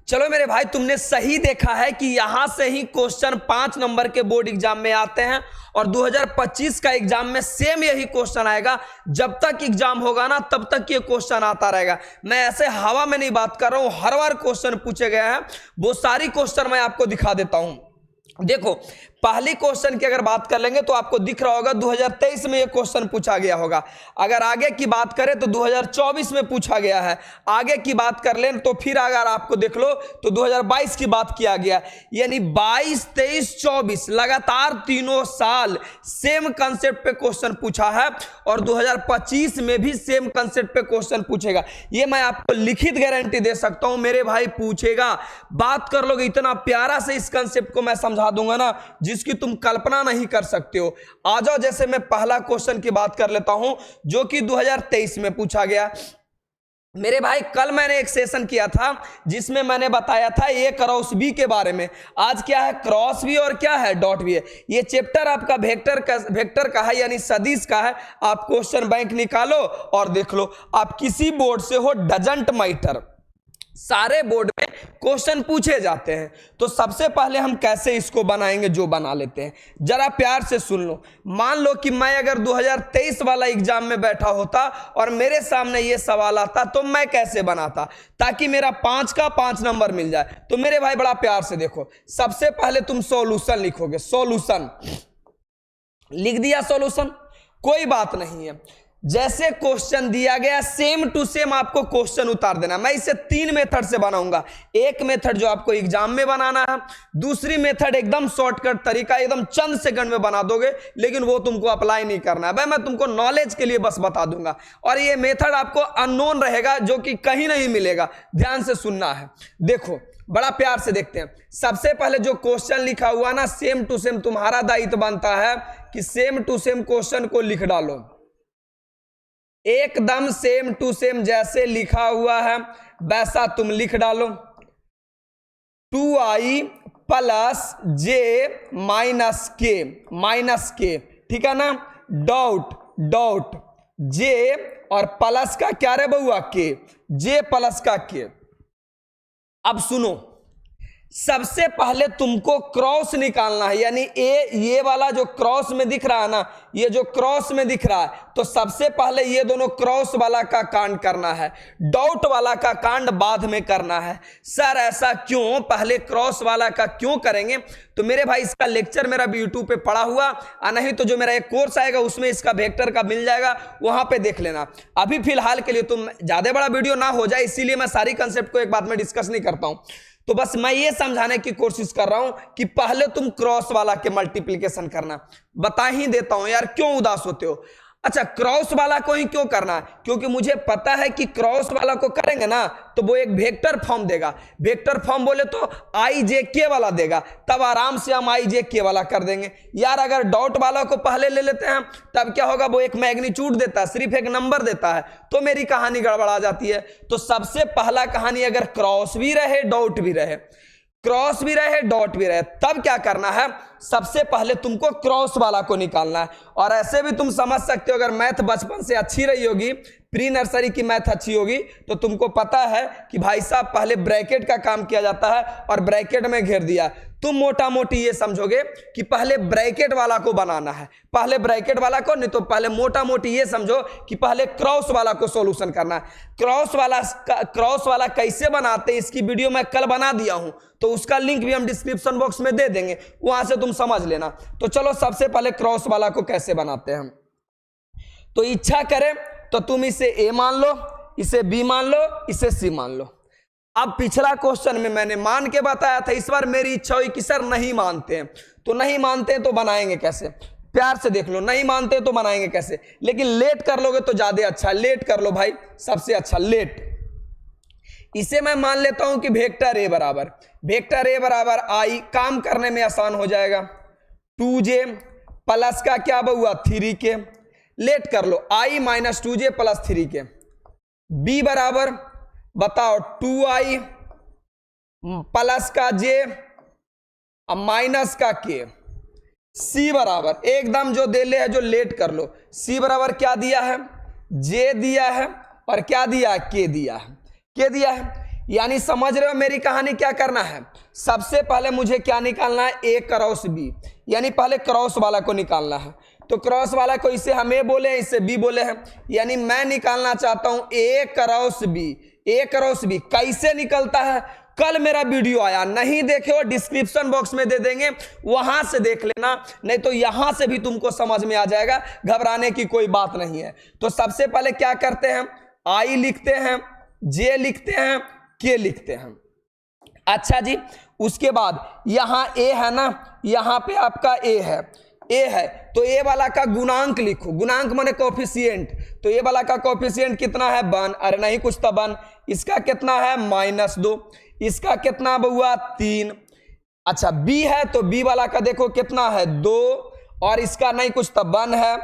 चलो मेरे भाई, तुमने सही देखा है कि यहां से ही क्वेश्चन 5 नंबर के बोर्ड एग्जाम में आते हैं और 2025 का एग्जाम में सेम यही क्वेश्चन आएगा। जब तक एग्जाम होगा ना तब तक ये क्वेश्चन आता रहेगा। मैं ऐसे हवा में नहीं बात कर रहा हूं, हर बार क्वेश्चन पूछे गए हैं। वो सारी क्वेश्चन मैं आपको दिखा देता हूं। देखो, पहली क्वेश्चन की अगर बात कर लेंगे तो आपको दिख रहा होगा 2023 में ये क्वेश्चन पूछा गया होगा। अगर आगे की बात करें तो 2024 में पूछा गया है। आगे की बात कर लें तो फिर अगर आपको देख लो तो 2022 की बात किया गया। यानी 22, 23, 24 लगातार तीनों साल सेम कंसेप्ट पे क्वेश्चन पूछा है और 2025 में भी सेम कंसेप्ट पे क्वेश्चन पूछेगा। ये मैं आपको लिखित गारंटी दे सकता हूं मेरे भाई, पूछेगा। बात कर लोगे इतना प्यारा से इस कंसेप्ट को मैं समझा दूंगा ना जिसकी तुम कल्पना नहीं कर सकते हो। आ जाओ, जैसे मैं पहला क्वेश्चन की बात कर लेता हूं जो कि 2023 में पूछा गया। मेरे भाई, कल मैंने एक सेशन किया था जिसमें मैंने बताया था ए क्रॉस बी के बारे में। आज क्या है, क्रॉस बी और क्या है, डॉट बी है। ये चैप्टर आपका वेक्टर का है, यानी सदिश का है। आप क्वेश्चन बैंक निकालो और देख लो। आप किसी बोर्ड से हो, डजंट मैटर, सारे बोर्ड में क्वेश्चन पूछे जाते हैं। तो सबसे पहले हम कैसे इसको बनाएंगे, जो बना लेते हैं, जरा प्यार से सुन लो। मान लो कि मैं अगर 2023 वाला एग्जाम में बैठा होता और मेरे सामने ये सवाल आता तो मैं कैसे बनाता ताकि मेरा 5 का 5 नंबर मिल जाए। तो मेरे भाई बड़ा प्यार से देखो, सबसे पहले तुम सॉल्यूशन लिखोगे। सॉल्यूशन लिख दिया, सॉल्यूशन, कोई बात नहीं है। जैसे क्वेश्चन दिया गया सेम टू सेम आपको क्वेश्चन उतार देना। मैं इसे 3 मेथड से बनाऊंगा। एक मेथड जो आपको एग्जाम में बनाना है, दूसरी मेथड एकदम शॉर्टकट तरीका, एकदम चंद सेकंड में बना दोगे, लेकिन वो तुमको अप्लाई नहीं करना है भाई, मैं तुमको नॉलेज के लिए बस बता दूंगा। और ये मेथड आपको अननोन रहेगा, जो कि कहीं नहीं मिलेगा। ध्यान से सुनना है। देखो, बड़ा प्यार से देखते हैं। सबसे पहले जो क्वेश्चन लिखा हुआ ना सेम टू सेम, तुम्हारा दायित्व बनता है कि सेम टू सेम क्वेश्चन को लिख डालो, एकदम सेम टू सेम जैसे लिखा हुआ है वैसा तुम लिख डालो। 2i प्लस जे माइनस के, ठीक है ना, डॉट जे और प्लस का क्या रे बउआ, के, जे प्लस का के। अब सुनो, सबसे पहले तुमको क्रॉस निकालना है, यानी ये वाला जो क्रॉस में दिख रहा है ना, ये जो क्रॉस में दिख रहा है, तो सबसे पहले ये दोनों क्रॉस वाला का कांड करना है, डॉट वाला का कांड बाद में करना है। सर ऐसा क्यों, पहले क्रॉस वाला का क्यों करेंगे? तो मेरे भाई इसका लेक्चर मेरा यूट्यूब पे पड़ा हुआ, नहीं तो जो मेरा एक कोर्स आएगा उसमें इसका वेक्टर का मिल जाएगा, वहां पे देख लेना। अभी फिलहाल के लिए तुम ज्यादा बड़ा वीडियो ना हो जाए, इसीलिए मैं सारी कंसेप्ट को एक बात में डिस्कस नहीं करता हूं। तो बस मैं ये समझाने की कोशिश कर रहा हूं कि पहले तुम क्रॉस वाला के मल्टीप्लिकेशन करना। बता ही देता हूं यार, क्यों उदास होते हो। अच्छा, क्रॉस वाला को ही क्यों करना है? क्योंकि मुझे पता है कि क्रॉस वाला को करेंगे ना तो वो एक वेक्टर फॉर्म देगा। वेक्टर फॉर्म बोले तो आई जे के वाला देगा, तब आराम से हम आई जे के वाला कर देंगे। यार अगर डॉट वाला को पहले ले लेते हैं तब क्या होगा, वो एक मैग्नीट्यूड देता है, सिर्फ एक नंबर देता है, तो मेरी कहानी गड़बड़ा जाती है। तो सबसे पहला कहानी, अगर क्रॉस भी रहे डॉट भी रहे, क्रॉस भी रहे डॉट भी रहे, तब क्या करना है, सबसे पहले तुमको क्रॉस वाला को निकालना है। और ऐसे भी तुम समझ सकते हो, अगर मैथ बचपन से अच्छी रही होगी, प्री नर्सरी की मैथ अच्छी होगी, तो तुमको पता है कि भाई साहब पहले ब्रैकेट का काम किया जाता है और ब्रैकेट में घेर दिया। तुम मोटा मोटी ये समझोगे कि पहले ब्रैकेट वाला को बनाना है, पहले ब्रैकेट वाला को, नहीं तो पहले मोटा मोटी ये समझो कि पहले क्रॉस वाला को सॉल्यूशन करना है। क्रॉस वाला कैसे बनाते हैं इसकी वीडियो मैं कल बना दिया हूं, तो उसका लिंक भी हम डिस्क्रिप्शन बॉक्स में दे देंगे, वहां से तुम समझ लेना। तो चलो सबसे पहले क्रॉस वाला को कैसे बनाते हैं हम। तो इच्छा करें तो तुम इसे ए मान लो, इसे बी मान लो, इसे सी मान लो। अब पिछला क्वेश्चन में मैंने मान के बताया था, इस बार मेरी इच्छा हुई कि सर नहीं मानते हैं, तो नहीं मानते हैं तो बनाएंगे कैसे, प्यार से देख लो। नहीं मानते तो बनाएंगे कैसे, लेकिन लेट कर लोगे तो ज्यादा अच्छा। लेट कर लो भाई, सबसे अच्छा लेट। इसे मैं मान लेता हूं कि वेक्टर ए बराबर आई, काम करने में आसान हो जाएगा। 2j प्लस का क्या बहुआ, 3k, लेट कर लो, i minus 2j plus 3k। b बराबर बताओ 2i प्लस का j माइनस का k। c बराबर एकदम जो दे ले है, जो लेट कर लो, c बराबर क्या दिया है, j दिया है और क्या दिया है, k दिया है। यानी समझ रहे हो मेरी कहानी? क्या करना है, सबसे पहले मुझे क्या निकालना है, ए क्रॉस बी, यानी पहले क्रॉस वाला को निकालना है। तो क्रॉस वाला को इसे हम ए बोले हैं, इसे बी बोले हैं, यानी मैं निकालना चाहता हूं ए क्रॉस बी। ए क्रॉस बी कैसे निकलता है, कल मेरा वीडियो आया, नहीं देखे हो डिस्क्रिप्शन बॉक्स में दे देंगे, वहां से देख लेना, नहीं तो यहां से भी तुमको समझ में आ जाएगा, घबराने की कोई बात नहीं है। तो सबसे पहले क्या करते हैं, आई लिखते हैं, जे लिखते हैं, के लिखते हैं। अच्छा जी, उसके बाद यहां ए है ना, यहां पे आपका ए है, तो ए वाला का गुणांक लिखो, गुणांक माने कोफिशिएंट, तो ए वाला का कोफिशिएंट कितना है 1, अरे नहीं कुछ तो 1, इसका कितना है -2, इसका कितना बउआ 3। अच्छा बी है तो बी वाला का देखो कितना है 2, और इसका नहीं कुछ तो 1 है,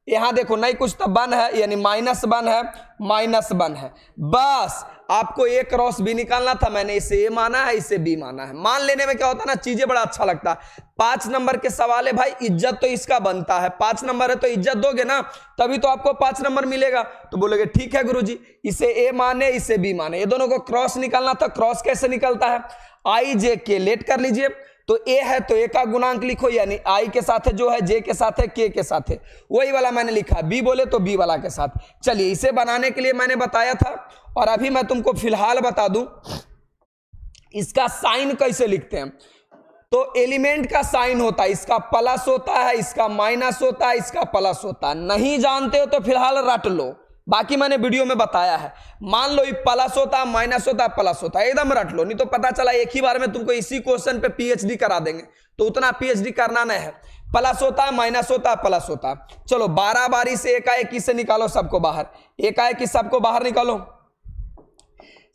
यहां देखो नहीं कुछ तो 1 है, यानी -1 है, -1 है। बस आपको ए क्रॉस बी निकालना था, मैंने इसे ए माना है, इसे बी माना है। मान लेने में क्या होता है ना, चीजें बड़ा अच्छा लगता है। 5 नंबर के सवाल है भाई, इज्जत तो इसका बनता है, 5 नंबर है तो इज्जत दोगे ना, तभी तो आपको 5 नंबर मिलेगा। तो बोलोगे ठीक है गुरुजी, इसे ए माने, इसे बी माने, ये दोनों को क्रॉस निकालना था। क्रॉस कैसे निकलता है, आई जे के लेट कर लीजिए, तो ए है तो ए का गुणांक लिखो, यानी आई के साथ है जो है, जे के साथ है, के साथ है, वही वाला मैंने लिखा। बी बोले तो बी वाला के साथ। चलिए इसे बनाने के लिए मैंने बताया था, और अभी मैं तुमको फिलहाल बता दूं इसका साइन कैसे लिखते हैं। तो एलिमेंट का साइन होता है, इसका प्लस होता है, इसका माइनस होता है, इसका प्लस होता है। नहीं जानते हो तो फिलहाल रट लो, बाकी मैंने वीडियो में बताया है। मान लो ये प्लस होता है, माइनस होता है, प्लस होता है, एकदम रट लो, नहीं तो पता चला एक ही बार में तुमको इसी क्वेश्चन पे पीएचडी करा देंगे, तो उतना पीएचडी करना नहीं है। प्लस होता है, माइनस होता है, प्लस होता है। चलो 12 बारी से एकाएकी से निकालो सबको बाहर, एकाएकी सबको बाहर निकालो।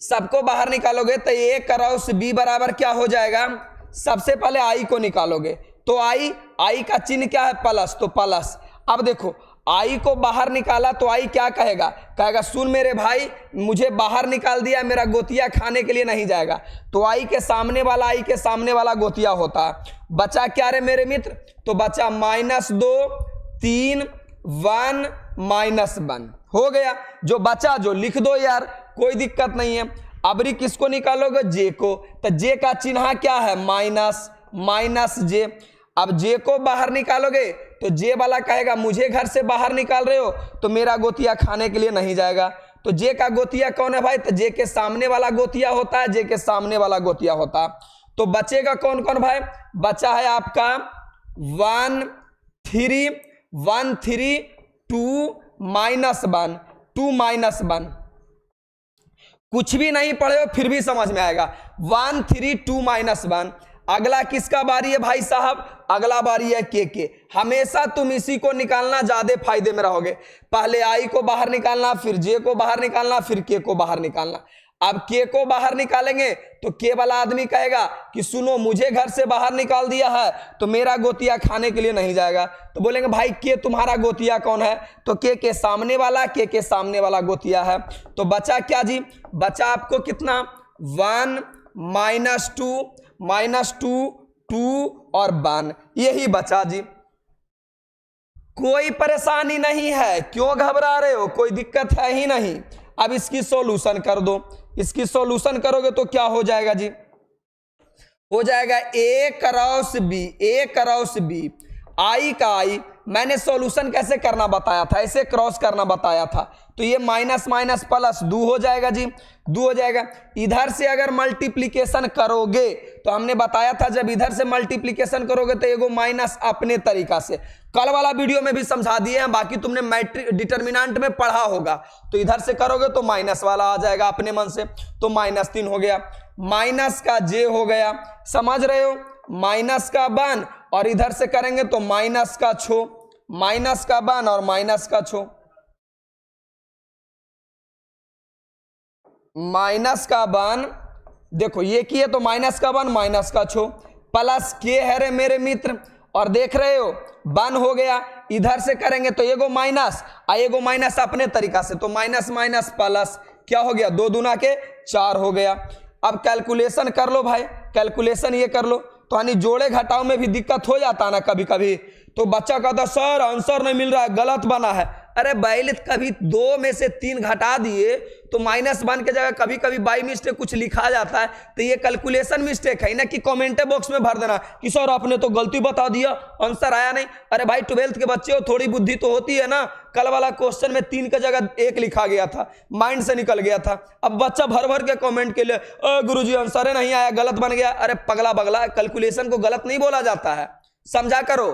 सबको बाहर निकालोगे तो ए क्रॉस बी बराबर क्या हो जाएगा, सबसे पहले आई को निकालोगे, तो आई का चिन्ह क्या है, प्लस, तो प्लस। अब देखो आई को बाहर निकाला तो आई क्या कहेगा, कहेगा सुन मेरे भाई, मुझे बाहर निकाल दिया, मेरा गोतिया खाने के लिए नहीं जाएगा। तो आई के सामने वाला गोतिया होता है। बचा क्या रे मेरे मित्र, तो बचा -2 3 1 -1 हो गया। जो बचा जो लिख दो यार, कोई दिक्कत नहीं है। अबरी किसको निकालोगे, जे को, तो जे का चिन्ह क्या है, माइनस जे। अब जे को बाहर निकालोगे तो जे वाला कहेगा मुझे घर से बाहर निकाल रहे हो तो मेरा गोतिया खाने के लिए नहीं जाएगा। तो जे का गोतिया कौन है भाई, तो जे के सामने वाला गोतिया होता है, जे के सामने वाला गोतिया होता है। तो बचेगा कौन कौन भाई, बचा है आपका 1 3 1 3 2 -1 2 -1। कुछ भी नहीं पढ़े हो फिर भी समझ में आएगा, 1 3 2 -1। अगला किसका बारी है भाई साहब, अगला बारी है के। हमेशा तुम इसी को निकालना, ज्यादा फायदे में रहोगे। पहले आई को बाहर निकालना, फिर जे को बाहर निकालना, फिर के को बाहर निकालना। अब के को बाहर निकालेंगे तो के वाला आदमी कहेगा कि सुनो मुझे घर से बाहर निकाल दिया है तो मेरा गोतिया खाने के लिए नहीं जाएगा। तो बोलेंगे भाई के तुम्हारा गोतिया कौन है, तो के सामने वाला, के सामने वाला गोतिया है। तो बचा क्या जी, बचा आपको कितना 1 -2 2 और 1, यही बचा जी। कोई परेशानी नहीं है, क्यों घबरा रहे हो, कोई दिक्कत है ही नहीं। अब इसकी सॉल्यूशन कर दो, इसकी सॉल्यूशन करोगे तो क्या हो जाएगा जी, हो जाएगा ए क्रॉस बी, आई का आई। मैंने सॉल्यूशन कैसे करना बताया था, ऐसे क्रॉस करना बताया था। तो ये माइनस माइनस प्लस 2 हो जाएगा जी, 2 हो जाएगा। इधर से अगर मल्टीप्लीकेशन करोगे तो हमने बताया था जब इधर से मल्टीप्लीकेशन करोगे तो एगो माइनस अपने तरीका से, कल वाला वीडियो में भी समझा दिए हैं, बाकी तुमने मैट्रिक डिटर्मिनेंट में पढ़ा होगा। तो इधर से करोगे तो माइनस वाला आ जाएगा अपने मन से, तो -3 हो गया। माइनस का जे हो गया, समझ रहे हो, माइनस का 1 और इधर से करेंगे तो माइनस का 6, माइनस का 1 और माइनस का 6, माइनस का 1 देखो ये किए तो माइनस का 1 माइनस का 6 प्लस के है रे मेरे मित्र, और देख रहे हो 1 हो गया। इधर से करेंगे तो एगो माइनस एगो माइनस अपने तरीका से, तो माइनस माइनस प्लस क्या हो गया, 2 दूना के 4 हो गया। अब कैलकुलेशन कर लो भाई, कैलकुलेशन ये कर लो। तो यानी जोड़े घटाव में भी दिक्कत हो जाता है ना कभी कभी। तो बच्चा कहता सर आंसर नहीं मिल रहा है, गलत बना है। अरे बैलित कभी 2 में से 3 घटा दिए तो -1 के जगह कभी कभी बाई मिस्टेक कुछ लिखा जाता है, तो ये कैलकुलेशन मिस्टेक है ना कि कमेंट बॉक्स में भर देना कि सर आपने तो गलती बता दिया, आंसर आया नहीं। अरे भाई 12th के बच्चे हो, थोड़ी बुद्धि तो होती है ना। कल वाला क्वेश्चन में 3 की जगह 1 लिखा गया था, माइंड से निकल गया था। अब बच्चा भर भर के कमेंट के लिए गुरुजी आंसर नहीं आया, गलत बन गया। अरे पगला बगला, कैलकुलेशन को गलत नहीं बोला जाता है, समझा करो।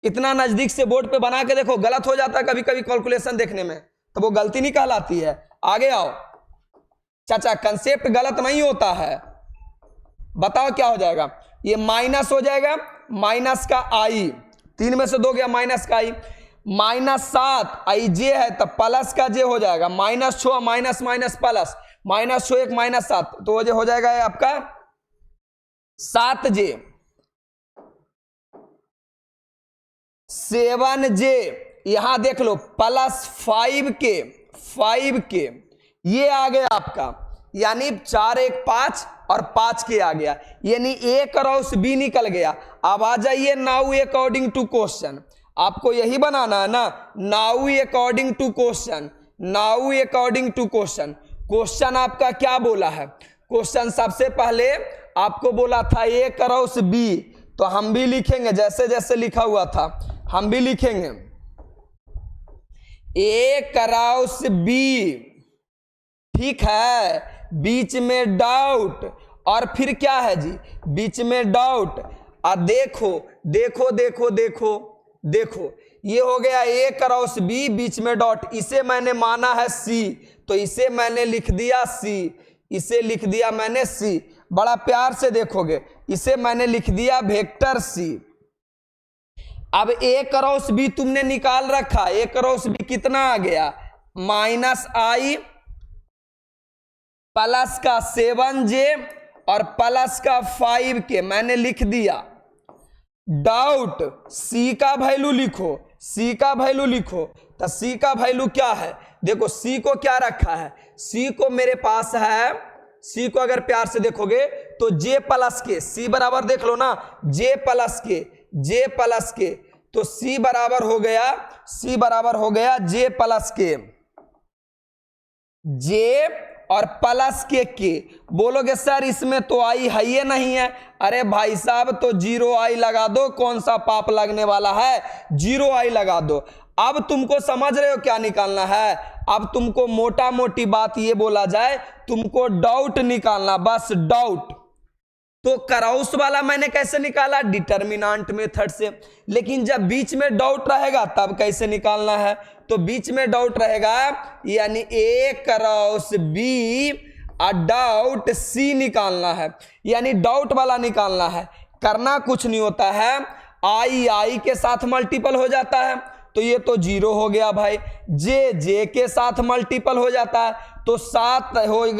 इतना नजदीक से बोर्ड पे बना के देखो, गलत हो जाता है कभी कभी कैलकुलेशन देखने में, तो वो गलती नहीं कहलाती है। आगे आओ चाचा, कंसेप्ट गलत नहीं होता है। बताओ क्या हो जाएगा, ये माइनस हो जाएगा, माइनस का आई, 3 में से 2 गया माइनस का आई, -7 आई जे है तो प्लस का जे हो जाएगा, -6 माइनस माइनस प्लस, -6 1 -7, तो वो हो जाएगा आपका 7J 7J। यहां देख लो +5K ये आ गया आपका, यानी 4 1 5 और 5K आ गया, यानी A क्रॉस B निकल गया। अब आ जाइए नाउ अकॉर्डिंग टू क्वेश्चन, आपको यही बनाना है ना, now according to question, now according to question. Question आपका क्या बोला है, क्वेश्चन सबसे पहले आपको बोला था A क्रॉस B, तो हम भी लिखेंगे जैसे जैसे लिखा हुआ था हम भी लिखेंगे A क्रॉस B, ठीक है, बीच में डाउट, और फिर क्या है जी, बीच में डाउट। और देखो देखो देखो देखो देखो, ये हो गया A क्रॉस B, बीच में डॉट, इसे मैंने माना है C, तो इसे मैंने लिख दिया C, इसे लिख दिया मैंने C। बड़ा प्यार से देखोगे, इसे मैंने लिख दिया वेक्टर C। अब A क्रॉस B तुमने निकाल रखा, A क्रॉस B कितना आ गया, -I प्लस का 7J और प्लस का 5K मैंने लिख दिया। डाउट C का वैल्यू लिखो, C का वैल्यू लिखो, तो C का वैल्यू क्या है, देखो C को क्या रखा है, C को मेरे पास है, C को अगर प्यार से देखोगे तो J प्लस के, C बराबर देख लो ना, J प्लस के, तो C बराबर हो गया, C बराबर हो गया J प्लस के, J और प्लस के बोलोगे सर इसमें तो आई है ये नहीं है, अरे भाई साहब तो 0I लगा दो, कौन सा पाप लगने वाला है, 0I लगा दो। अब तुमको समझ रहे हो क्या निकालना है, अब तुमको मोटा मोटी बात ये बोला जाए, तुमको डाउट निकालना, बस डाउट। तो क्रॉस वाला मैंने कैसे निकाला, डिटर्मिनेंट मेथड से, लेकिन जब बीच में डाउट रहेगा तब कैसे निकालना है, तो बीच में डाउट रहेगा, यानी A क्रॉस B और डाउट C निकालना है, यानी डाउट वाला निकालना है। करना कुछ नहीं होता है, I के साथ मल्टीपल हो जाता है, तो ये तो 0 हो गया भाई, J के साथ मल्टीपल हो जाता है, तो 7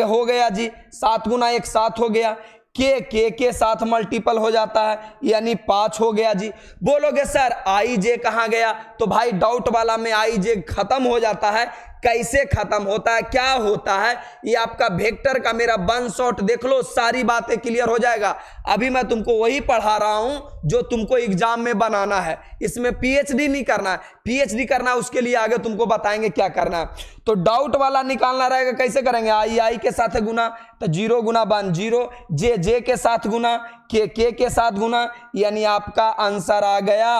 हो गया जी, 7 गुना 1 7 हो गया, K के साथ मल्टीपल हो जाता है, यानी 5 हो गया जी। बोलोगे सर IJ कहाँ गया, तो भाई डाउट वाला में IJ खत्म हो जाता है। कैसे खत्म होता है, क्या होता है, ये आपका वेक्टर का मेरा वन शॉट देख लो, सारी बातें क्लियर हो जाएगा। अभी मैं तुमको वही पढ़ा रहा हूं जो तुमको एग्जाम में बनाना है, इसमें PhD नहीं करना है, PhD करना है उसके लिए आगे तुमको बताएंगे क्या करना है। तो डाउट वाला निकालना रहेगा, कैसे करेंगे, I के साथ गुना, तो 0 गुना 1 0, J के साथ गुना, K के साथ गुना, यानी आपका आंसर आ गया,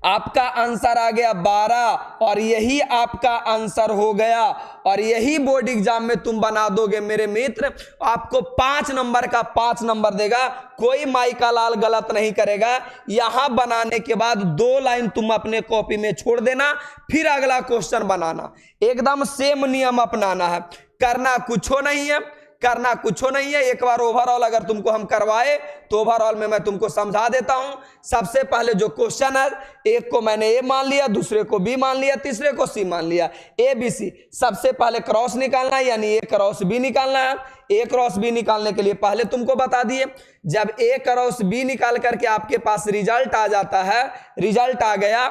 आपका आंसर आ गया 12, और यही आपका आंसर हो गया, और यही बोर्ड एग्जाम में तुम बना दोगे मेरे मित्र, आपको 5 नंबर का 5 नंबर देगा, कोई माइका लाल गलत नहीं करेगा। यहां बनाने के बाद 2 लाइन तुम अपने कॉपी में छोड़ देना, फिर अगला क्वेश्चन बनाना, एकदम सेम नियम अपनाना है, करना कुछ नहीं है, करना कुछ नहीं है। एक बार ओवरऑल अगर तुमको हम करवाए तो ओवरऑल में मैं तुमको समझा देता हूं। सबसे पहले जो क्वेश्चन है, एक को मैंने ए मान लिया, दूसरे को बी मान लिया, तीसरे को सी मान लिया, ABC। सबसे पहले क्रॉस निकालना है, यानी A क्रॉस B निकालना है। A क्रॉस B निकालने के लिए पहले तुमको बता दिए, जब A क्रॉस B निकाल करके आपके पास रिजल्ट आ जाता है, रिजल्ट आ गया,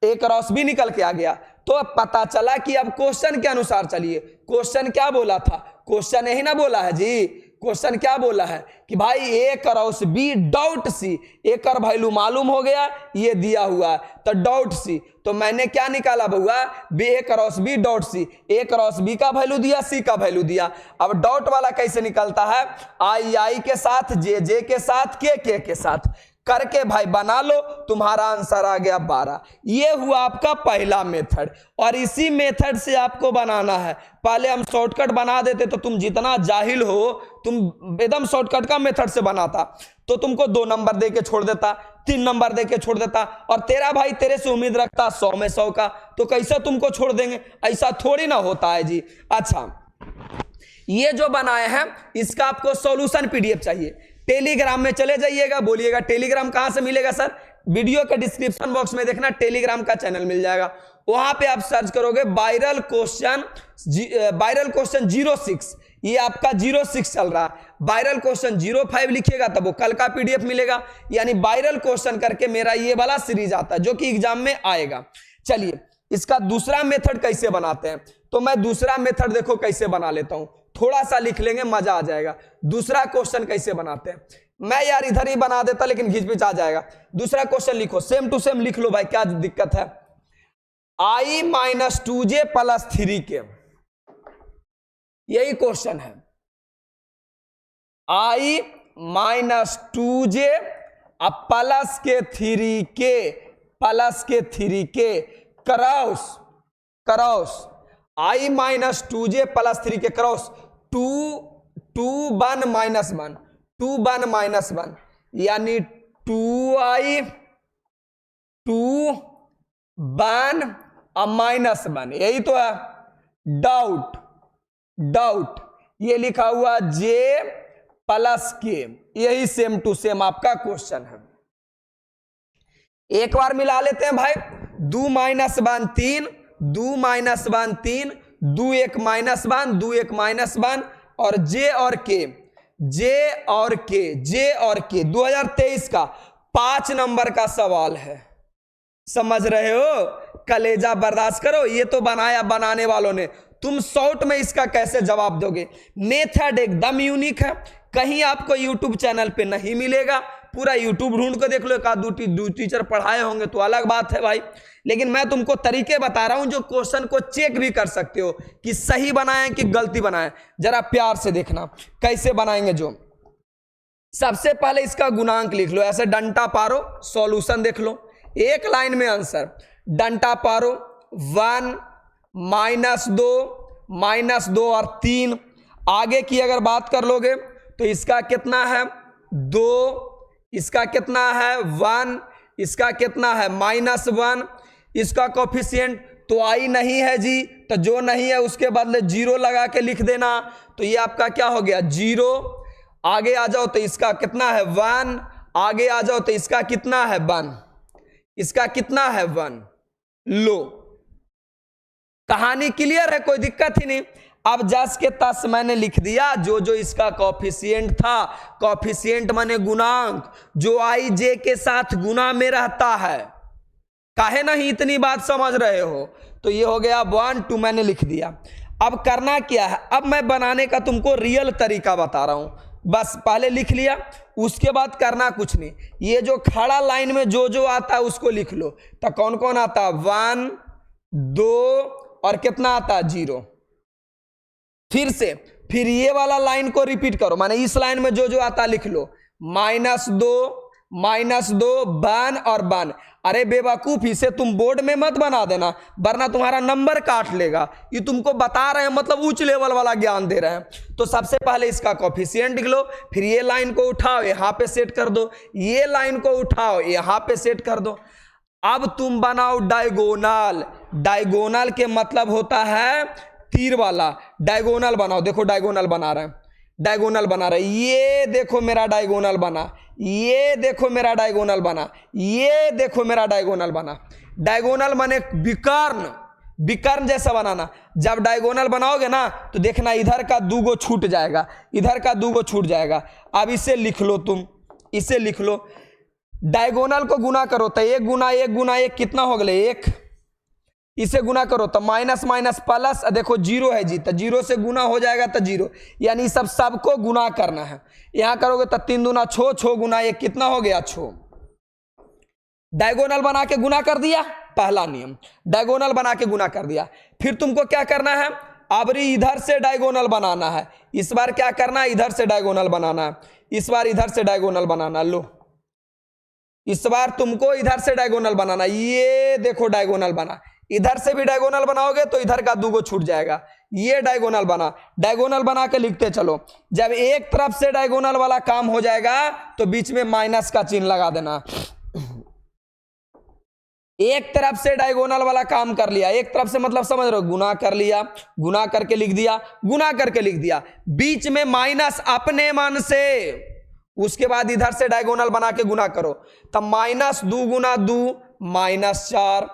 A क्रॉस B निकल के आ गया, तो अब पता चला कि अब क्वेश्चन के अनुसार चलिए। क्वेश्चन क्या बोला था, क्वेश्चन यही ना बोला है जी, क्वेश्चन क्या बोला है कि भाई ए क्रॉस बी डॉट सी, ए का वैल्यू मालूम हो गया, ये दिया हुआ है तो डॉट सी, तो मैंने क्या निकाला बउआ, बी ए क्रॉस बी डॉट सी, ए क्रॉस बी का वैल्यू दिया, सी का वैल्यू दिया। अब डॉट वाला कैसे निकलता है, आई के साथ, जे के साथ, के साथ करके भाई बना लो, तुम्हारा आंसर आ गया 12। ये हुआ आपका पहला मेथड, और इसी मेथड से आपको बनाना है। पहले हम शॉर्टकट बना देते तो तुम जितना जाहिल हो, तुम एकदम शॉर्टकट का मेथड से बनाता तो तुमको 2 नंबर दे के छोड़ देता, 3 नंबर दे के छोड़ देता, और तेरा भाई तेरे से उम्मीद रखता 100 में 100 का, तो कैसे तुमको छोड़ देंगे, ऐसा थोड़ी ना होता है जी। अच्छा, ये जो बनाए हैं इसका आपको सॉल्यूशन पीडीएफ चाहिए, टेलीग्राम में चले जाइएगा, बोलिएगा टेलीग्राम कहां से मिलेगा सर, वीडियो के डिस्क्रिप्शन बॉक्स में देखना टेलीग्राम का चैनल मिल जाएगा, वहां पे आप सर्च करोगे वायरल क्वेश्चन 06, ये आपका 06 चल रहा है, वायरल क्वेश्चन 05 लिखिएगा तब वो कल का पीडीएफ मिलेगा, यानी वायरल क्वेश्चन करके मेरा ये वाला सीरीज आता है जो कि एग्जाम में आएगा। चलिए इसका दूसरा मेथड कैसे बनाते हैं, तो मैं दूसरा मेथड देखो कैसे बना लेता हूं, थोड़ा सा लिख लेंगे मजा आ जाएगा। दूसरा क्वेश्चन कैसे बनाते हैं, मैं यार इधर ही बना देता लेकिन घिचपिच आ जाएगा। दूसरा क्वेश्चन लिखो, सेम टू सेम लिख लो भाई, क्या दिक्कत है। i-2j + 3k, यही क्वेश्चन है। i-2j प्लस के 3k cross i-2j + 3k cross 2 1 -1 यानी 2i 2 1 -1, यही तो है। डाउट ये लिखा हुआ j + k, यही सेम टू सेम आपका क्वेश्चन है। एक बार मिला लेते हैं भाई, 2 - 1 3, 2 - 1 3, 2 1 -1, 2 1 -1, और J और K 2023 का 5 नंबर का सवाल है, समझ रहे हो, कलेजा बर्दाश्त करो, ये तो बनाया बनाने वालों ने, तुम शॉर्ट में इसका कैसे जवाब दोगे। मेथड एकदम यूनिक है, कहीं आपको यूट्यूब चैनल पे नहीं मिलेगा, पूरा यूट्यूब ढूंढ कर देख लो, एक आध दो टीचर पढ़ाए होंगे तो अलग बात है भाई, लेकिन मैं तुमको तरीके बता रहा हूं जो क्वेश्चन को चेक भी कर सकते हो कि सही बनाए कि गलती बनाए। जरा प्यार से देखना कैसे बनाएंगे। जो सबसे पहले इसका गुणांक लिख लो, ऐसे डंटा पारो, सॉल्यूशन देख लो, एक लाइन में आंसर, डंटा पारो 1 -2 और 3, आगे की अगर बात कर लोगे तो इसका कितना है 2, इसका कितना है 1, इसका कितना है -1, इसका कोफिशिएंट तो आई नहीं है जी, तो जो नहीं है उसके बदले 0 लगा के लिख देना, तो ये आपका क्या हो गया 0। आगे आ जाओ तो इसका कितना है 1, आगे आ जाओ तो इसका कितना है 1, इसका कितना है 1। लो कहानी क्लियर है, कोई दिक्कत ही नहीं। अब जस के तस मैंने लिख दिया जो जो इसका कोफिशिएंट था, कोफिशिएंट माने गुणांक, जो आई जे के साथ गुना में रहता है, काहे नहीं इतनी बात समझ रहे हो, तो ये हो गया 1 2 मैंने लिख दिया। अब करना क्या है, अब मैं बनाने का तुमको रियल तरीका बता रहा हूं, बस पहले लिख लिया, उसके बाद करना कुछ नहीं, ये जो खड़ा लाइन में जो जो आता है उसको लिख लो। तो कौन कौन आता है 1 2 और कितना आता है 0। फिर ये वाला लाइन को रिपीट करो, माने इस लाइन में जो जो आता लिख लो, -2 1 और 1। अरे बेवकूफ, इसे तुम बोर्ड में मत बना देना वरना तुम्हारा नंबर काट लेगा, ये तुमको बता रहे हैं, मतलब उच्च लेवल वाला ज्ञान दे रहे हैं। तो सबसे पहले इसका कोफिशिएंट लिख लो, फिर ये लाइन को उठाओ यहां पे सेट कर दो, ये लाइन को उठाओ यहां पे सेट कर दो। अब तुम बनाओ डायगोनल, डायगोनल के मतलब होता है तीर वाला, डायगोनल बनाओ। देखो डायगोनल बना रहे हैं, डायगोनल बना रहे, ये देखो मेरा डायगोनल बना, ये देखो मेरा डायगोनल बना, ये देखो मेरा डायगोनल बना। डायगोनल माने विकर्ण, विकर्ण जैसा बनाना। जब डायगोनल बनाओगे ना तो देखना इधर का 2 गो छूट जाएगा, इधर का 2 गो छूट जाएगा। अब इसे लिख लो, तुम इसे लिख लो, डायगोनल को गुना करो तो 1 गुना 1 गुना 1 कितना हो गया 1, इसे गुना करो तो माइनस माइनस प्लस, देखो जीरो है जी, तो जीरो से गुना हो जाएगा तो जीरो, यानी सब सबको गुना करना है। यहां करोगे तो 3 दूना 6, 6 गुना 1 कितना हो गया 6। डायगोनल बना के गुना कर दिया, पहला नियम डायगोनल बना के गुना कर दिया। फिर तुमको क्या करना है, अब इधर से डायगोनल बनाना है। इस बार क्या करना है, इधर से डायगोनल बनाना है, इस बार इधर से डायगोनल बनाना। लो इस बार तुमको इधर से डायगोनल बनाना, ये देखो डायगोनल बना। इधर से भी डायगोनल बनाओगे तो इधर का 2 छूट जाएगा, ये डायगोनल बना। डायगोनल बना के लिखते चलो। जब एक तरफ से डायगोनल वाला काम हो जाएगा तो बीच में माइनस का चिन्ह लगा देना। एक तरफ से डायगोनल वाला काम कर लिया, एक तरफ से मतलब समझ रहे हो, गुना कर लिया, गुना करके लिख दिया, गुना करके लिख दिया, बीच में माइनस अपने मन से। उसके बाद इधर से डायगोनल बना के गुना करो, तब माइनस 2 गुना 2 -4,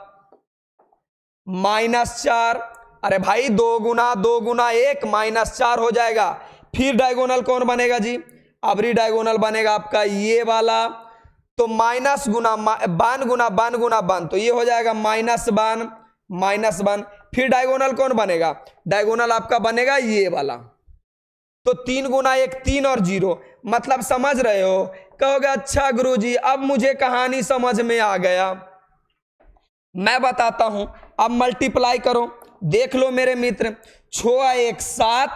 -4। अरे भाई 2 गुना 2 गुना 1 -4 हो जाएगा। फिर डायगोनल कौन बनेगा जी, अबरी डायगोनल बनेगा आपका ये वाला, तो माइनस गुना बान गुना बान गुना बान, तो ये हो जाएगा -1। फिर डायगोनल कौन बनेगा, डायगोनल आपका बनेगा ये वाला, तो 3 गुना 1 3 और 0, मतलब समझ रहे हो। कहोगे अच्छा गुरुजी अब मुझे कहानी समझ में आ गया। मैं बताता हूं, अब मल्टीप्लाई करो, देख लो मेरे मित्र, 6 1 7,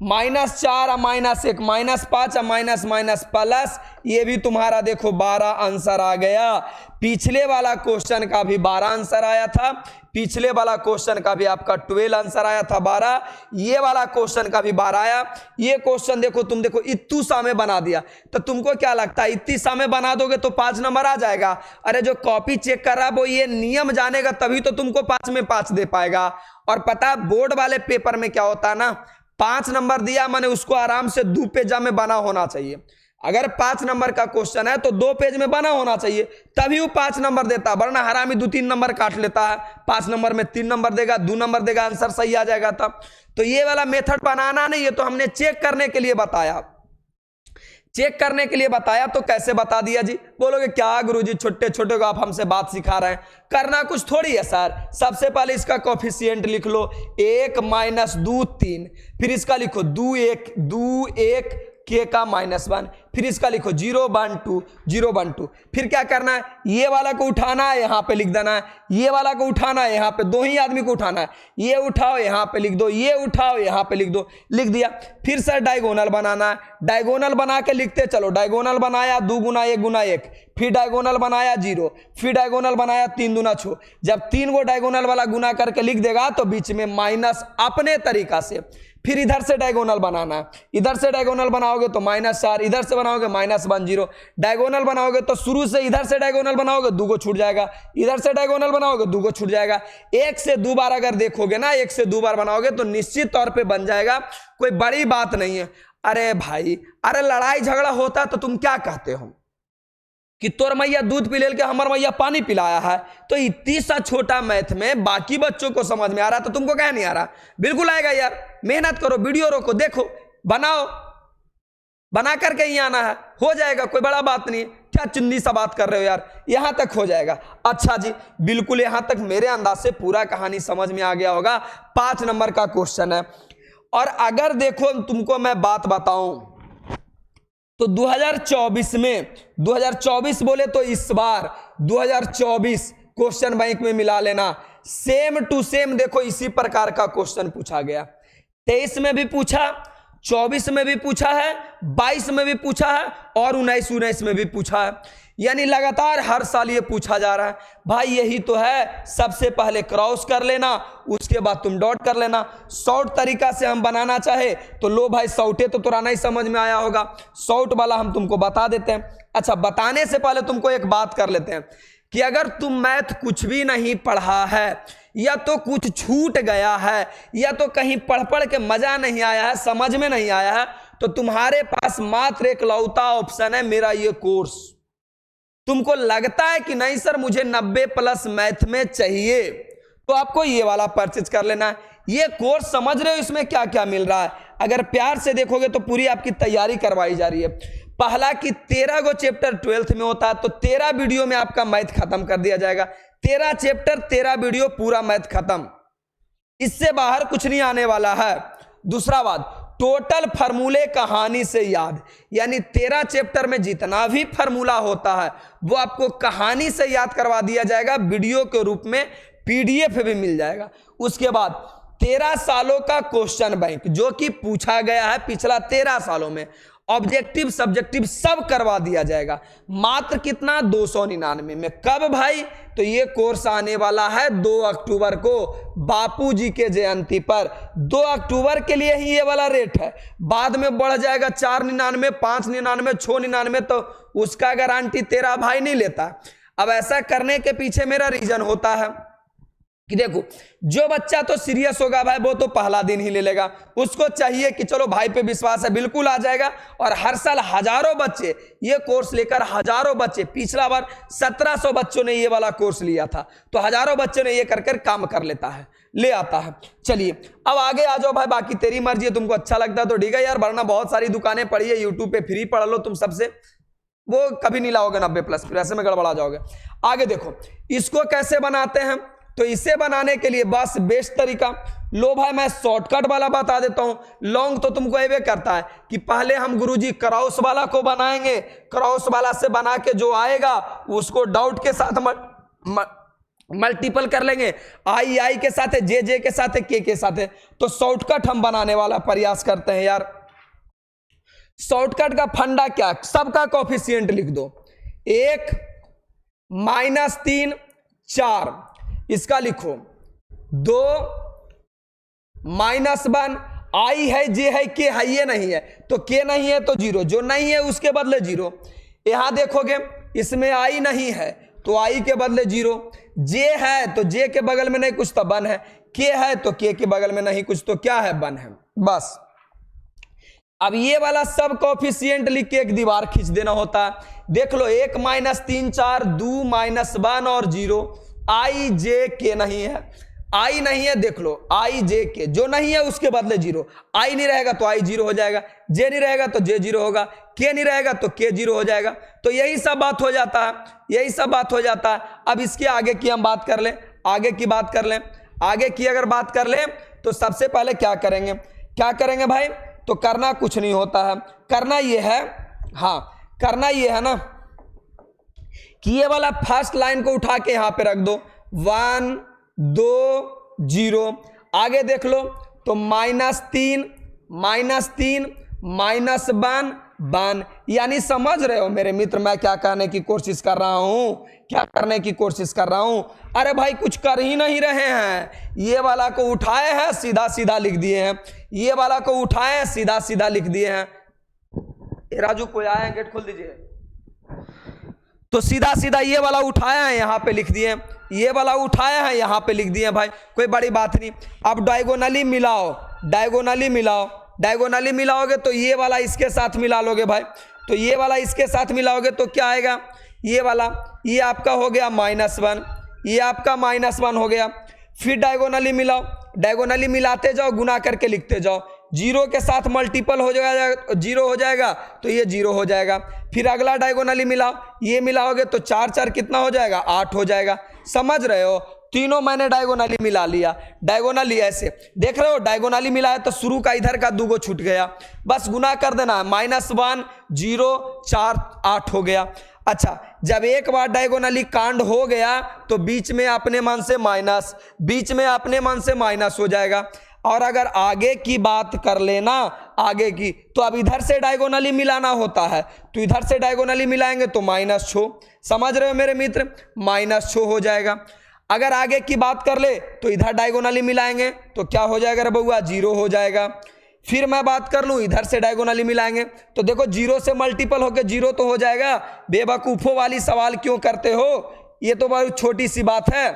-4 -1 -5 माइनस माइनस प्लस, ये भी तुम्हारा देखो 12 आंसर आ गया। पिछले वाला क्वेश्चन का भी 12 आंसर आया था, पिछले वाला क्वेश्चन का भी आपका 12 आंसर आया था 12, ये वाला क्वेश्चन का भी 12 आया। ये क्वेश्चन देखो, तुम देखो इत्तू सा में बना दिया, तो तुमको क्या लगता है इतनी सा में बना दोगे तो 5 नंबर आ जाएगा? अरे जो कॉपी चेक कर रहा है वो ये नियम जानेगा तभी तो तुमको 5 में 5 दे पाएगा। और पता बोर्ड वाले पेपर में क्या होता है ना, 5 नंबर दिया माने उसको आराम से 2 पेज में बना होना चाहिए। अगर 5 नंबर का क्वेश्चन है तो 2 पेज में बना होना चाहिए, तभी वो 5 नंबर देता, वरना हरामी 2-3 नंबर काट लेता है। 5 नंबर में 3 नंबर देगा, 2 नंबर देगा, आंसर सही आ जाएगा तब। तो ये वाला मेथड बनाना नहीं, ये तो हमने चेक करने के लिए बताया। चेक करने के लिए बताया तो कैसे बता दिया जी? बोलोगे क्या गुरुजी छोटे छोटे को आप हमसे बात सिखा रहे हैं, करना कुछ थोड़ी है सर। सबसे पहले इसका कोफिशिएंट लिख लो, 1 - 2 3, फिर इसका लिखो 2 1 के का -1, फिर इसका लिखो 0 1 2, फिर क्या करना है, ये वाला को उठाना है यहाँ पे लिख देना है, ये वाला को उठाना है यहाँ पे, 2 ही आदमी को उठाना है, ये उठाओ यहाँ पे लिख दो, ये उठाओ यहाँ पे लिख दो, लिख दिया। फिर सर डायगोनल बनाना है, डायगोनल बना के लिखते चलो। डायगोनल बनाया 2 गुना 1 गुना 1, फिर डायगोनल बनाया 0, फिर डायगोनल बनाया 3 दूना 6। जब 3 को डायगोनल वाला गुना करके लिख देगा तो बीच में माइनस अपने तरीका से। फिर इधर से डायगोनल बनाना है, इधर से डायगोनल बनाओगे तो -4, इधर से बनाओगे -1 0। डायगोनल बनाओगे तो शुरू से इधर से डायगोनल बनाओगे 2 को छूट जाएगा, इधर से डायगोनल बनाओगे 2 को छूट जाएगा। 1 से 2 बार अगर देखोगे ना, 1 से 2 बार बनाओगे तो निश्चित तौर पे बन जाएगा, कोई बड़ी बात नहीं है। अरे भाई, अरे लड़ाई झगड़ा होता तो तुम क्या कहते हो कि तोर मैया दूध पिलेल के हमर मैया पानी पिलाया है? तो इतनी सा छोटा मैथ में बाकी बच्चों को समझ में आ रहा, तो तुमको क्या नहीं आ रहा? बिल्कुल आएगा यार, मेहनत करो, वीडियो रोको, देखो, बनाओ, बना करके ही आना है, हो जाएगा, कोई बड़ा बात नहीं। क्या चुन्नी सा बात कर रहे हो यार, यहां तक हो जाएगा। अच्छा जी, बिल्कुल यहां तक मेरे अंदाज से पूरा कहानी समझ में आ गया होगा। 5 नंबर का क्वेश्चन है। और अगर देखो तुमको मैं बात बताऊं तो 2024 में, 2024 बोले तो इस बार 2024 क्वेश्चन बैंक में मिला लेना, सेम टू सेम देखो इसी प्रकार का क्वेश्चन पूछा गया। 23 में भी पूछा, 24 में भी पूछा है, 22 में भी पूछा है और 19 में भी पूछा है। यानी लगातार हर साल ये पूछा जा रहा है। भाई यही तो है, सबसे पहले क्रॉस कर लेना, उसके बाद तुम डॉट कर लेना। शॉर्ट तरीका से हम बनाना चाहे तो लो भाई, शॉर्टे तो तुरा नहीं समझ में आया होगा, शॉर्ट वाला हम तुमको बता देते हैं। अच्छा, बताने से पहले तुमको एक बात कर लेते हैं कि अगर तुम मैथ कुछ भी नहीं पढ़ा है, या तो कुछ छूट गया है, या तो कहीं पढ़ के मजा नहीं आया है, समझ में नहीं आया है, तो तुम्हारे पास मात्र एक लौता ऑप्शन है, मेरा ये कोर्स। तुमको लगता है कि नहीं सर मुझे 90+ मैथ में चाहिए, तो आपको ये वाला परचेज कर लेना है। ये कोर्स समझ रहे हो इसमें क्या क्या मिल रहा है? अगर प्यार से देखोगे तो पूरी आपकी तैयारी करवाई जा रही है। पहला कि 13 गो चैप्टर 12th में होता है, तो 13 वीडियो में आपका मैथ खत्म कर दिया जाएगा। 13 चैप्टर 13 वीडियो, पूरा मैथ खत्म, इससे बाहर कुछ नहीं आने वाला है। दूसरा बात, टोटल फार्मूले कहानी से याद, यानी 13 चैप्टर में जितना भी फार्मूला होता है वो आपको कहानी से याद करवा दिया जाएगा, वीडियो के रूप में पीडीएफ भी मिल जाएगा। उसके बाद 13 सालों का क्वेश्चन बैंक जो कि पूछा गया है पिछला 13 सालों में, ऑब्जेक्टिव सब्जेक्टिव सब करवा दिया जाएगा। मात्र कितना, 299 में। कब भाई, तो ये कोर्स आने वाला है 2 अक्टूबर को, बापूजी के जयंती पर। 2 अक्टूबर के लिए ही ये वाला रेट है, बाद में बढ़ जाएगा 499, 599, 699, तो उसका गारंटी तेरा भाई नहीं लेता। अब ऐसा करने के पीछे मेरा रीजन होता है कि देखो, जो बच्चा तो सीरियस होगा भाई वो तो पहला दिन ही ले लेगा, उसको चाहिए कि चलो भाई पे विश्वास है, बिल्कुल आ जाएगा। और हर साल हजारों बच्चे ये कोर्स लेकर, हजारों बच्चे, पिछला बार 1700 बच्चों ने ये वाला कोर्स लिया था, तो हजारों बच्चों ने ये कर कर काम कर लेता है, ले आता है। चलिए अब आगे आ जाओ भाई, बाकी तेरी मर्जी है, तुमको अच्छा लगता है तो ठीक है यार, वरना बहुत सारी दुकानें पड़ी है, यूट्यूब पे फ्री पढ़ लो तुम सबसे, वो कभी नहीं लाओगे 90+, फिर ऐसे में गड़बड़ा जाओगे। आगे देखो इसको कैसे बनाते हैं, तो इसे बनाने के लिए बस बेस्ट तरीका, लो भाई मैं शॉर्टकट वाला बता देता हूं। लॉन्ग तो तुमको एवे करता है कि पहले हम गुरुजी क्रॉस वाला को बनाएंगे, क्रॉस वाला से बना के जो आएगा उसको डॉट के साथ मल्टीपल कर लेंगे, आई के साथ, जे के साथ, के साथ। तो शॉर्टकट हम बनाने वाला प्रयास करते हैं यार। शॉर्टकट का फंडा क्या, सबका कोफिशिएंट लिख दो, 1 -3 4, इसका लिखो 2 -1, आई है, जे है, के है, ये नहीं है तो के नहीं है तो 0, जो नहीं है उसके बदले 0। यहां देखोगे इसमें आई नहीं है तो आई के बदले 0, जे है तो जे के बगल में नहीं कुछ तो 1 है, के है तो के बगल में नहीं कुछ तो क्या है, 1 है, बस। अब ये वाला सब कोफिशिएंट लिख के एक दीवार खींच देना होता है। देख लो 1 -3 4, 2 -1 और 0, आई जे के नहीं है, आई नहीं है, देख लो आई जे के, जो नहीं है उसके बदले 0, आई नहीं रहेगा तो आई 0 हो जाएगा, जे नहीं रहेगा तो जे 0 होगा, के नहीं रहेगा तो के 0 हो जाएगा। तो यही सब बात हो जाता है, यही सब बात हो जाता है। अब इसके आगे की हम बात कर लें, आगे की बात कर लें, आगे की अगर बात कर लें तो सबसे पहले क्या करेंगे, क्या करेंगे भाई, तो करना कुछ नहीं होता है, करना ये है, हाँ करना ये है ना कि ये वाला फर्स्ट लाइन को उठा के यहां पे रख दो, 1 2 0, आगे देख लो तो -3 -1 1, यानी समझ रहे हो मेरे मित्र मैं क्या कहने की कोशिश कर रहा हूं, क्या करने की कोशिश कर रहा हूं। अरे भाई कुछ कर ही नहीं रहे हैं, ये वाला को उठाए हैं सीधा सीधा लिख दिए हैं, ये वाला को उठाए हैं सीधा सीधा लिख दिए हैं। राजू कोई आए हैं, गेट खोल दीजिए। तो सीधा सीधा ये वाला उठाया है यहां पे लिख दिए, ये वाला उठाया है यहां पे लिख दिए भाई, कोई बड़ी बात नहीं। अब डायगोनली मिलाओ, डायगोनली मिलाओ, डायगोनली मिलाओगे तो ये वाला इसके साथ मिला लोगे भाई, तो ये वाला इसके साथ मिलाओगे तो क्या आएगा, ये वाला, ये आपका हो गया -1, ये आपका -1 हो गया। फिर डायगोनली मिलाओ, डायगोनली मिलाते जाओ, गुना करके लिखते जाओ, 0 के साथ मल्टीपल हो जाएगा, 0 हो जाएगा तो ये 0 हो जाएगा। फिर अगला डायगोनली मिलाओ, ये मिलाओगे तो 4 4 कितना हो जाएगा, 8 हो जाएगा। समझ रहे हो, तीनों मैंने डायगोनली मिला लिया। डायगोनली ऐसे देख रहे हो, डायगोनली मिला है तो शुरू का इधर का 2 गो छूट गया, बस गुना कर देना है, -1 0 4 8 हो गया। अच्छा, जब एक बार डायगोनली कांड हो गया तो बीच में अपने मन से माइनस, बीच में अपने मन से माइनस हो जाएगा। और अगर आगे की बात कर लेना, आगे की, तो अब इधर से डायगोनली मिलाना होता है, तो इधर से डायगोनली मिलाएंगे तो -6, समझ रहे हो मेरे मित्र, -6 हो जाएगा। अगर आगे की बात कर ले तो इधर डायगोनली मिलाएंगे तो क्या हो जाएगा रे बउआ, 0 हो जाएगा। फिर मैं बात कर लूं, इधर से डायगोनली मिलाएंगे तो देखो 0 से मल्टीपल होकर 0 तो हो जाएगा। बेवकूफों वाली सवाल क्यों करते हो, ये तो बहुत छोटी सी बात है,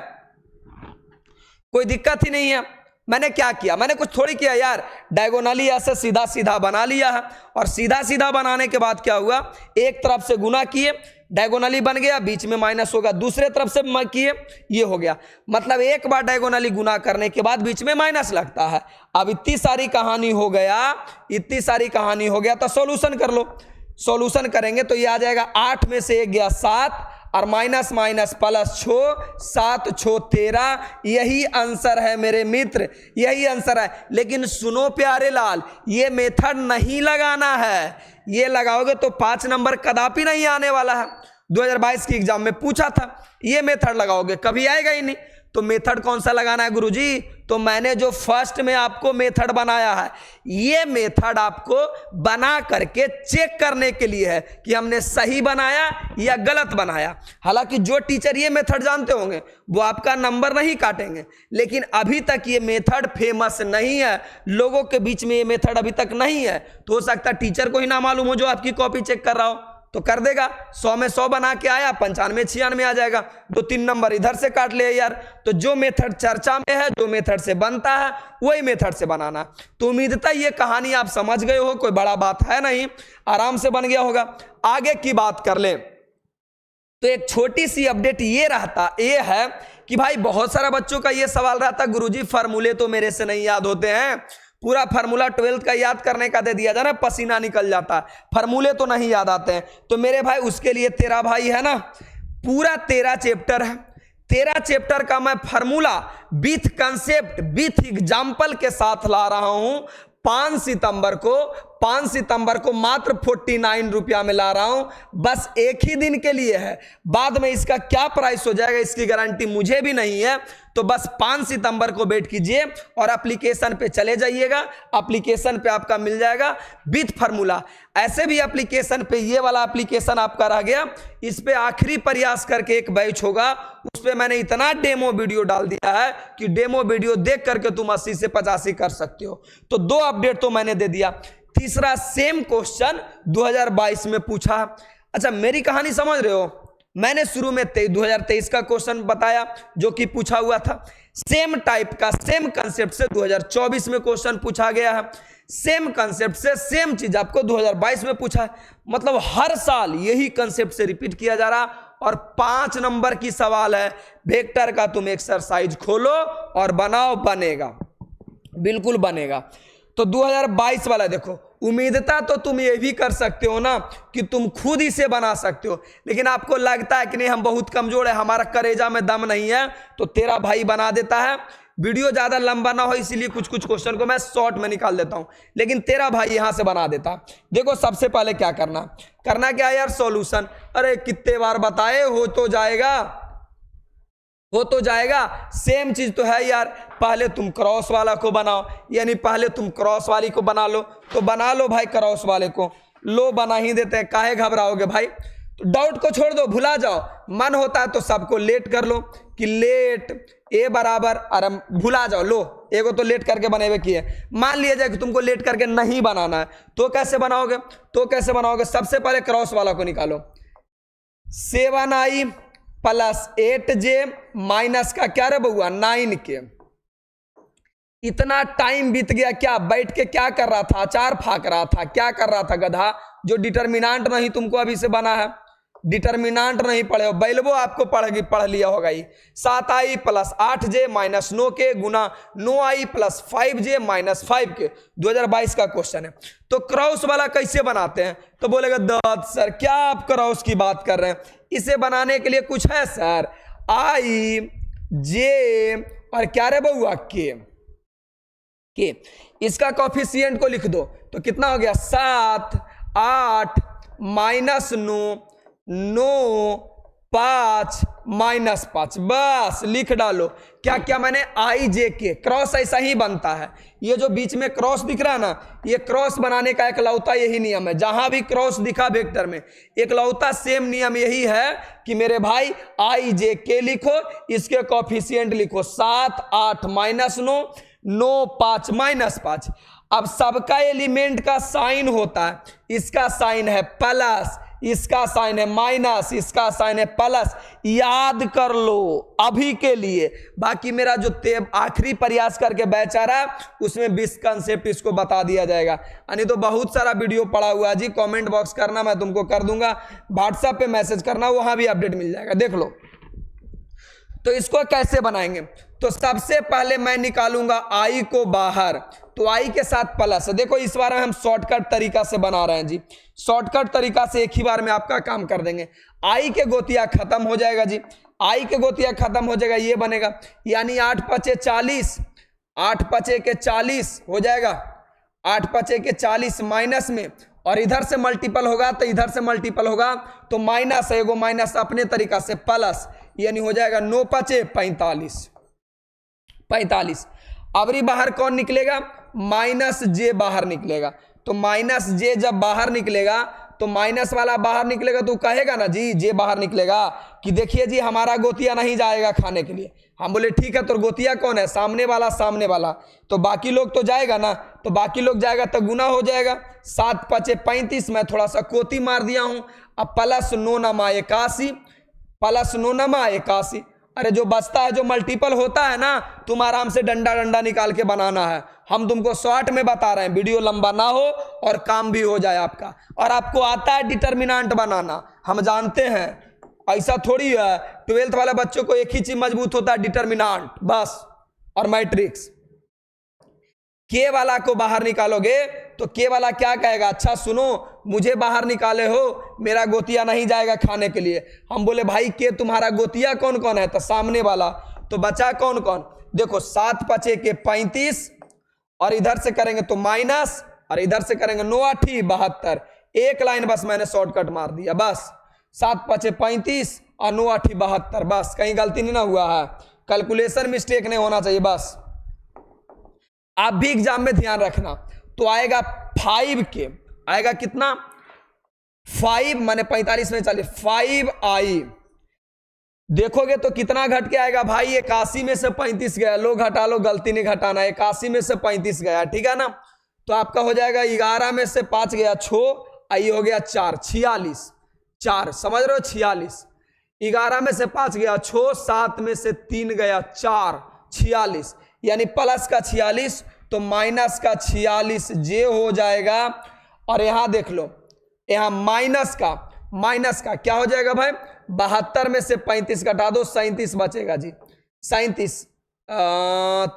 कोई दिक्कत ही नहीं है। मैंने क्या किया, मैंने कुछ थोड़ी किया यार, डायगोनली ऐसे सीधा सीधा बना लिया है। और सीधा सीधा बनाने के बाद क्या हुआ, एक तरफ से गुना किए, डायगोनली बन गया, बीच में माइनस होगा, दूसरे तरफ से किए, ये हो गया। मतलब एक बार डायगोनली गुना करने के बाद बीच में माइनस लगता है। अब इतनी सारी कहानी हो गया, इतनी सारी कहानी हो गया, तो सॉल्यूशन कर लो। सॉल्यूशन करेंगे तो ये आ जाएगा, 8 में से 1 गया 7, और माइनस माइनस प्लस 6, 7 6 13, यही आंसर है मेरे मित्र, यही आंसर है। लेकिन सुनो प्यारे लाल, ये मेथड नहीं लगाना है, ये लगाओगे तो 5 नंबर कदापि नहीं आने वाला है। 2022 की एग्जाम में पूछा था, ये मेथड लगाओगे कभी आएगा ही नहीं। तो मेथड कौन सा लगाना है गुरुजी? तो मैंने जो फर्स्ट में आपको मेथड बनाया है, ये मेथड आपको बना करके चेक करने के लिए है कि हमने सही बनाया या गलत बनाया। हालांकि जो टीचर ये मेथड जानते होंगे वो आपका नंबर नहीं काटेंगे, लेकिन अभी तक ये मेथड फेमस नहीं है, लोगों के बीच में ये मेथड अभी तक नहीं है। तो हो सकता है टीचर को ही ना मालूम हो जो आपकी कॉपी चेक कर रहा हो, तो कर देगा। 100 में 100 बना के आया, 95 96 आ जाएगा, 2-3 नंबर इधर से काट ले यार। तो जो मेथड चर्चा में है, जो मेथड से बनता है, वही मेथड से बनाना। तो उम्मीदता ये कहानी आप समझ गए हो, कोई बड़ा बात है नहीं, आराम से बन गया होगा। आगे की बात कर ले तो एक छोटी सी अपडेट ये है कि भाई बहुत सारा बच्चों का ये सवाल रहता, गुरुजी फार्मूले तो मेरे से नहीं याद होते हैं, पूरा फार्मूला 12th का याद करने का दे दिया जाए ना, पसीना निकल जाता है, फार्मूले तो नहीं याद आते हैं। तो मेरे भाई उसके लिए तेरा भाई है ना, पूरा 13 चैप्टर है, 13 चैप्टर का मैं formula with concept with example के साथ ला रहा हूं। 5 सितंबर को मात्र 49 रुपया में ला रहा हूं, बस एक ही दिन के लिए है। बाद में इसका क्या प्राइस हो जाएगा इसकी गारंटी मुझे भी नहीं है। तो बस 5 सितंबर को वेट कीजिए और एप्लीकेशन पे चले जाइएगा, एप्लीकेशन पे आपका मिल जाएगा विथ फार्मूला। ऐसे भी एप्लीकेशन पे ये वाला एप्लीकेशन आपका रह गया, इस पे आखिरी प्रयास करके एक बैच होगा, उस पे मैंने इतना डेमो वीडियो डाल दिया है कि डेमो वीडियो देख करके तुम 80 से 85 कर सकते हो। तो 2 अपडेट तो मैंने दे दिया। तीसरा, सेम क्वेश्चन 2022 में पूछा। अच्छा, मेरी कहानी समझ रहे हो? मैंने शुरू में 2023 का क्वेश्चन बताया जो कि पूछा हुआ था, सेम टाइप का सेम कंसेप्ट से 2024 में क्वेश्चन पूछा गया है, सेम कंसेप्ट से सेम चीज आपको 2022 में पूछा है। मतलब हर साल यही कंसेप्ट से रिपीट किया जा रहा, और 5 नंबर की सवाल है। वेक्टर का तुम एक्सरसाइज खोलो और बनाओ, बनेगा, बिल्कुल बनेगा। तो 2022 वाला देखो, उम्मीदता तो तुम ये भी कर सकते हो ना कि तुम खुद इसे बना सकते हो, लेकिन आपको लगता है कि नहीं हम बहुत कमजोर है, हमारा करेजा में दम नहीं है, तो तेरा भाई बना देता है। वीडियो ज्यादा लंबा ना हो इसीलिए कुछ क्वेश्चन को मैं शॉर्ट में निकाल देता हूं, लेकिन तेरा भाई यहां से बना देता। देखो सबसे पहले क्या करना क्या यार, सॉल्यूशन। अरे कितने बार बताए, हो तो जाएगा, सेम चीज तो है यार। पहले तुम क्रॉस वाला को बनाओ, यानी पहले तुम क्रॉस वाली को बना लो, तो बना लो भाई क्रॉस वाले को, लो बना ही देते हैं, काहे घबराओगे भाई। तो डाउट को छोड़ दो, भुला जाओ, मन होता है तो सबको लेट कर लो कि लेट ए बराबर, अरे भुला जाओ, लो एगो तो लेट करके बनेवे किए। मान लिया जाए कि तुमको लेट करके नहीं बनाना है, तो कैसे बनाओगे? सबसे पहले क्रॉस वाला को निकालो, 7i प्लस 8j माइनस का क्या रे बउआ 9k। इतना टाइम बीत गया, क्या बैठ के क्या कर रहा था? अचार फाक रहा था, क्या कर रहा था गधा? जो डिटर्मिनांट नहीं तुमको अभी से बना है, डिटर्मिनांट नहीं पढ़े हो, बैलबो आपको पढ़ लिया होगा ही। 7i plus 8j minus 9k गुना 9i plus 5j minus 5k। 2022 का क्वेश्चन है। तो क्रॉस वाला कैसे बनाते हैं? तो बोलेगा दत्त सर क्या आप क्रॉस की बात कर रहे हैं, इसे बनाने के लिए कुछ है सर? i j और क्या रे बउआ के, इसका कॉफिशिएंट को लिख दो, तो कितना हो गया? 7 8 माइनस 9 9 5 माइनस 5, बस लिख डालो। क्या क्या मैंने आई जे के, क्रॉस ऐसा ही बनता है। ये जो बीच में क्रॉस दिख रहा है ना, ये क्रॉस बनाने का एकलौता यही नियम है। जहां भी क्रॉस दिखा वेक्टर में, एकलौता सेम नियम यही है कि मेरे भाई आई जे के लिखो, इसके कॉफिशिएंट लिखो 7 8 माइनस 9 9 5 माइनस 5। अब सबका एलिमेंट का साइन होता है, इसका साइन है प्लस, इसका साइन है माइनस, इसका साइन है प्लस, याद कर लो अभी के लिए। बाकी मेरा जो आखिरी प्रयास करके बैच आ रहा है उसमें 20 कंसेप्ट इसको बता दिया जाएगा। यानी तो बहुत सारा वीडियो पड़ा हुआ है जी, कमेंट बॉक्स करना, मैं तुमको कर दूंगा, व्हाट्सएप पे मैसेज करना, वहां भी अपडेट मिल जाएगा, देख लो। तो इसको कैसे बनाएंगे? तो सबसे पहले मैं निकालूंगा आई को बाहर, तो आई के साथ प्लस। देखो इस बार हम शॉर्टकट तरीका से बना रहे हैं जी, शॉर्टकट तरीका से एक ही बार में आपका काम कर देंगे। आई के गोतिया खत्म हो जाएगा जी, आई के गोतिया खत्म हो जाएगा, ये बनेगा यानी 8 पचे 40, 8 पचे के 40 हो जाएगा, 8 पचे के 40 माइनस में, और इधर से मल्टीपल होगा तो इधर से मल्टीपल होगा तो माइनस, एगो माइनस अपने तरीका से प्लस, यानी हो जाएगा 9 पचे 45, 45। अबरी बाहर कौन निकलेगा? माइनस जे बाहर निकलेगा। तो माइनस जे जब बाहर निकलेगा तो माइनस वाला बाहर निकलेगा तो कहेगा ना जी, जे बाहर निकलेगा कि देखिए जी हमारा गोतिया नहीं जाएगा खाने के लिए। हम बोले ठीक है, तो गोतिया कौन है? सामने वाला, सामने वाला, तो बाकी लोग तो जाएगा ना, तो बाकी लोग जाएगा तो गुना हो जाएगा। 7 पचे 35, मैं थोड़ा सा कोती मार दिया हूं। अब प्लस 9 नमा 81, प्लस 9 नमा 81। अरे जो बचता है, जो मल्टीपल होता है ना, तुम आराम से डंडा डंडा निकाल के बनाना है। हम तुमको शॉर्ट में बता रहे हैं, वीडियो लंबा ना हो और काम भी हो जाए आपका। और आपको आता है डिटर्मिनेंट बनाना, हम जानते हैं, ऐसा थोड़ी है। 12th वाले बच्चों को एक ही चीज मजबूत होता है, डिटर्मिनेंट बस, और मैट्रिक्स। के वाला को बाहर निकालोगे तो के वाला क्या कहेगा? अच्छा सुनो, मुझे बाहर निकाले हो, मेरा गोतिया नहीं जाएगा खाने के लिए। हम बोले भाई के तुम्हारा गोतिया कौन कौन है? तो सामने वाला। तो बचा कौन कौन? देखो 7 पचे के 35, और इधर से करेंगे तो माइनस, और इधर से करेंगे 9 8 72। एक लाइन बस मैंने शॉर्टकट मार दिया, बस 7 पचे 35 और 9 8 72, बस कहीं गलती नहीं ना हुआ है, कैलकुलेशन मिस्टेक नहीं होना चाहिए बस। आप भी एग्जाम में ध्यान रखना। तो आएगा 5 के, आएगा कितना? 5 माने 45 में 40, 5 आई। देखोगे तो कितना घट के आएगा भाई? 81 में से 35 गया, लो घटा लो, गलती नहीं घटाना, 81 में से 35 गया, ठीक है ना। तो आपका हो जाएगा 11 में से 5 गया 6, आई हो गया 4, 46, 4 समझ रहे हो, 46। 11 में से 5 गया 6, 7 में से 3 गया 4, 46, यानी प्लस का 46 तो माइनस का 46 जे हो जाएगा। और यहां देख लो, यहां माइनस का क्या हो जाएगा भाई? 72 में से 35 घटा दो, 37 बचेगा जी, 37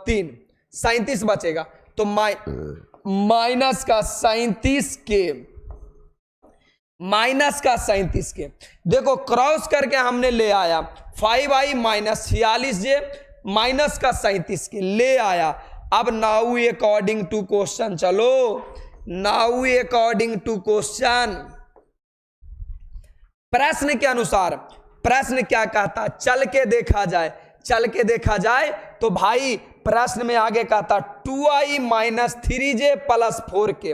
3, 37 बचेगा। तो माइनस का 37 के देखो क्रॉस करके हमने ले आया 5i माइनस 46 जे माइनस का 37 के ले आया। अब नाउ अकॉर्डिंग टू क्वेश्चन, चलो नाउ अकॉर्डिंग टू क्वेश्चन, प्रश्न के अनुसार, प्रश्न क्या कहता? चल के देखा जाए, चल के देखा जाए तो भाई प्रश्न में आगे कहता 2i minus 3j plus 4k,